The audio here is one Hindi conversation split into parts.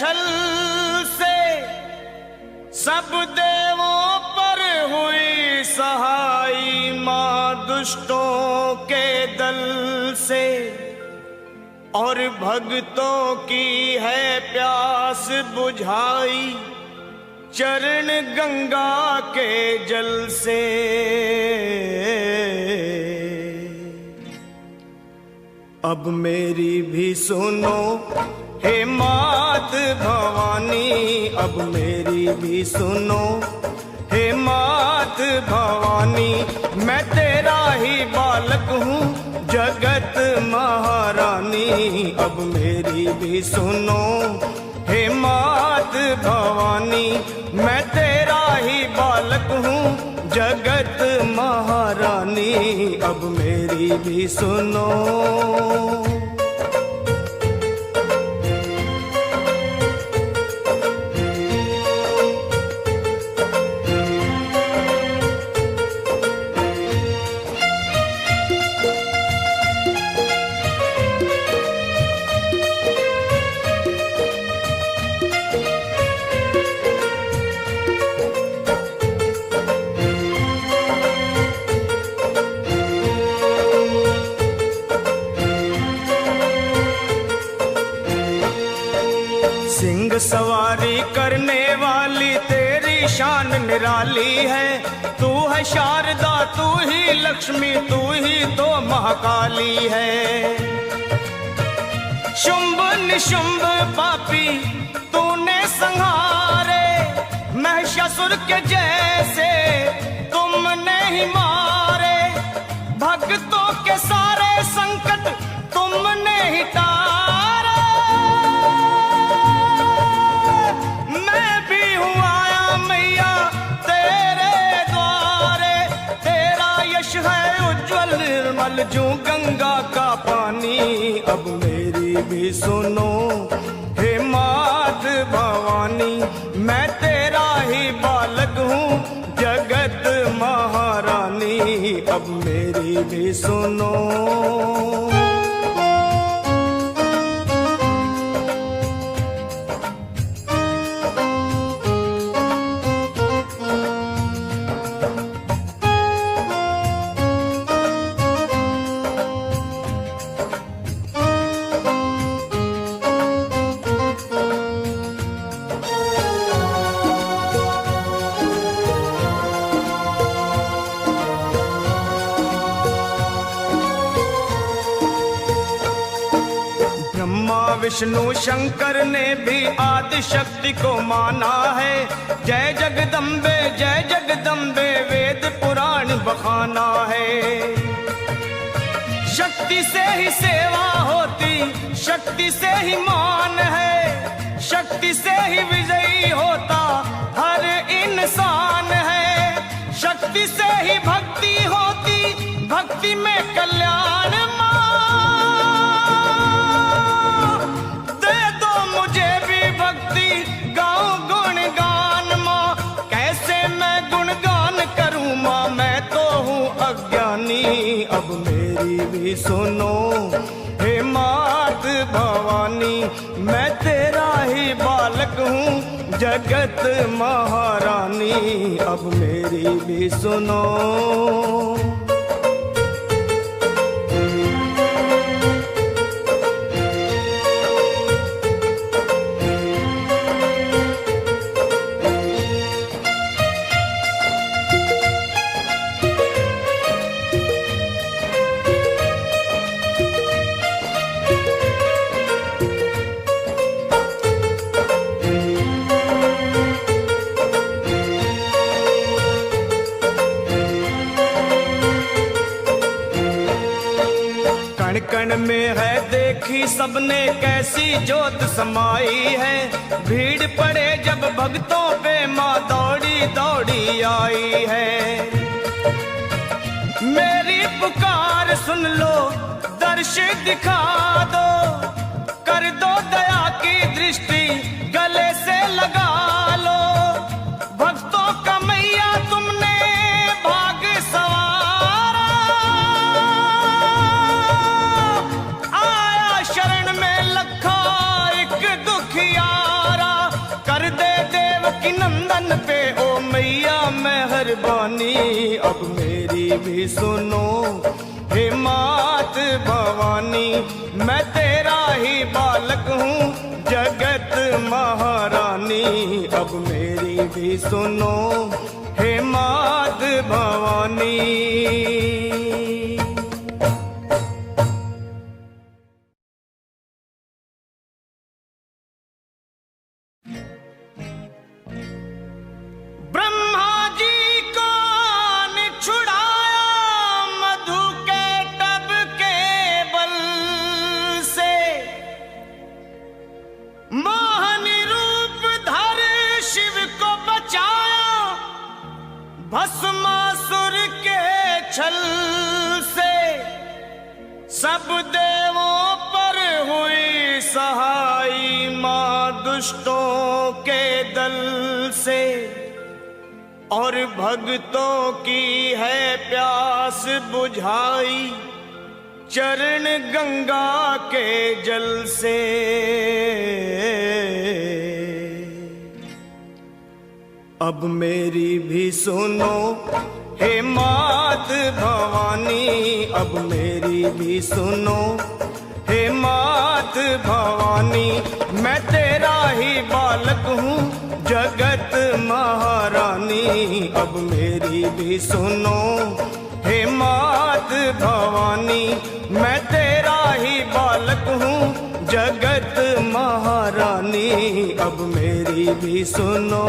छल से सब देवों पर हुई सहाई, मां दुष्टों के दल से और भक्तों की है प्यास बुझाई, चरण गंगा के जल से। अब मेरी भी सुनो हे मात भवानी, अब मेरी भी सुनो हे मात भवानी, मैं तेरा ही बालक हूँ जगत महारानी। अब मेरी भी सुनो हे मात भवानी, मैं तेरा ही बालक हूँ जगत महारानी। अब मेरी भी सुनो। सिंह सवारी करने वाली तेरी शान निराली है, तू है शारदा तू ही लक्ष्मी तू ही तो महाकाली है। शुंभ निशुंभ पापी तूने संहारे, महिषासुर के जैसे तुमने ही मारे, भक्तों के सारे संकट तुमने ही टारे। मैं भी हूँ आया मैया तेरे द्वारे, तेरा यश है उज्जवल निर्मल जो गंगा का पानी। अब मेरी भी सुनो हे मात भवानी, मैं तेरा ही बालक हूँ जगत महारानी। अब मेरी भी सुनो। विष्णु शंकर ने भी आदि शक्ति को माना है, जय जगदम्बे वेद पुराण बखाना है। शक्ति से ही सेवा होती शक्ति से ही मान है, शक्ति से ही विजयी होता हर इंसान है। शक्ति से ही भक्ति होती भक्ति में कल्याण। अब मेरी भी सुनो हे मात भवानी, मैं तेरा ही बालक हूँ जगत महारानी। अब मेरी भी सुनो। कण में है देखी सबने कैसी जोत समाई है, भीड़ पड़े जब भक्तों पे माँ दौड़ी दौड़ी आई है। मेरी पुकार सुन लो दर्श दिखा दो, कर दो दया की दृष्टि गले से लगा लो। भक्तों का मैया तुमने भाग सवारा, आया शरण में लखा एक दुखियारा। चंदन पे ओ मैया मेहरबानी, अब मेरी भी सुनो हे मात भवानी। मैं तेरा ही बालक हूँ जगत महारानी, अब मेरी भी सुनो हे मात भवानी। भस्मासुर के छल से सब देवों पर हुई सहाई, मां दुष्टों के दल से। और भक्तों की है प्यास बुझाई चरण गंगा के जल से। अब मेरी भी सुनो हे मात भवानी, अब मेरी भी सुनो हे मात भवानी। मैं तेरा ही बालक हूँ जगत महारानी, अब मेरी भी सुनो हे मात भवानी। मैं तेरा ही बालक हूँ जगत महारानी, अब मेरी भी सुनो।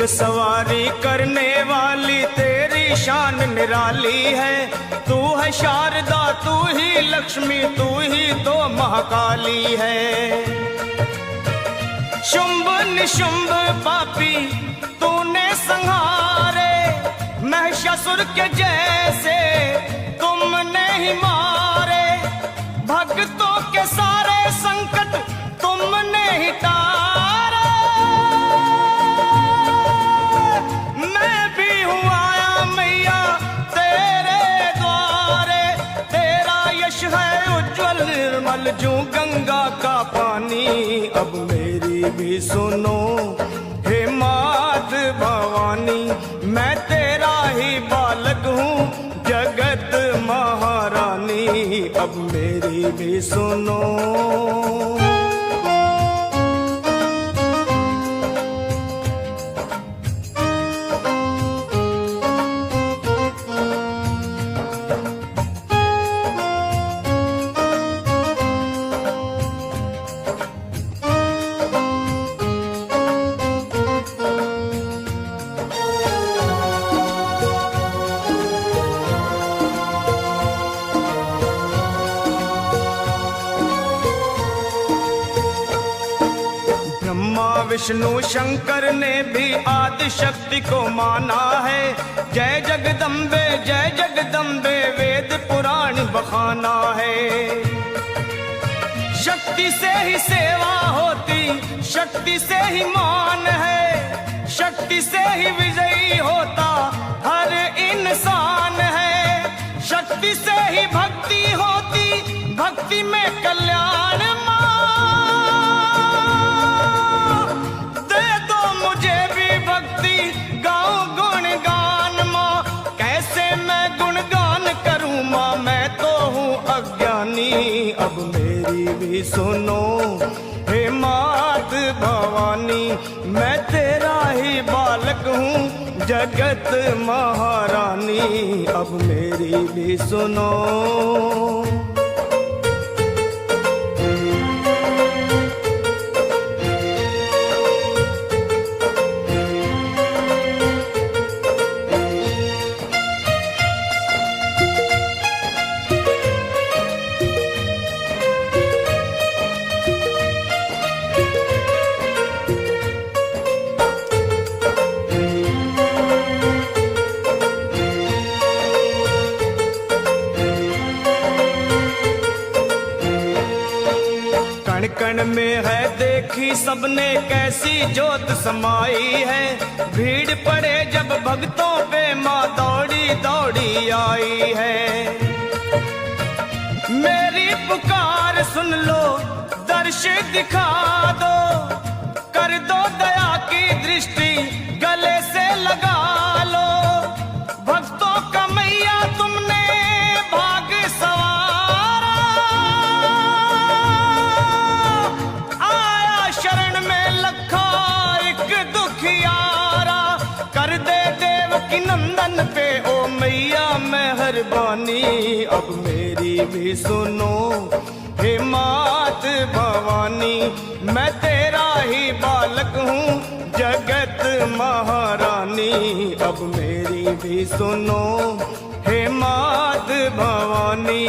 सवारी करने वाली तेरी शान निराली है। तू है शारदा, तू ही लक्ष्मी, तू ही तो महाकाली है। शुंभ निशुंभ पापी तूने संहारे, महिषासुर के जैसे तुमने ही मारे। भक्तों के सारे संकट तुमने ही तारे। निर्मल जो गंगा का पानी, अब मेरी भी सुनो हे मात भवानी। मैं तेरा ही बालक हूँ जगत महारानी, अब मेरी भी सुनो। विष्णु शंकर ने भी आदि शक्ति को माना है। जय जगदम्बे वेद पुराण बखाना है। शक्ति से ही सेवा होती, शक्ति से ही मान है, शक्ति से ही विजयी होता हर इंसान है। शक्ति से ही भक्ति होती, भक्ति में कल्याण। अब मेरी भी सुनो हे मात भवानी। मैं तेरा ही बालक हूँ जगत महारानी, अब मेरी भी सुनो। देखी सबने कैसी जोत समाई है। भीड़ पड़े जब भक्तों पे माँ दौड़ी दौड़ी आई है। मेरी पुकार सुन लो, दर्श दिखा दो, कर दो दया की दृष्टि गले से लगा लो। भक्तों का मैया तुमने भाग सवारा, आया शरण में लखा एक दुखियारा। कर दे देवकी नंदन पे ओ मैया मेहरबानी, अब मेरी भी सुनो हे मात भवानी। मैं तेरा ही बालक हूँ जगत महारानी, अब मेरी भी सुनो हे मात भवानी।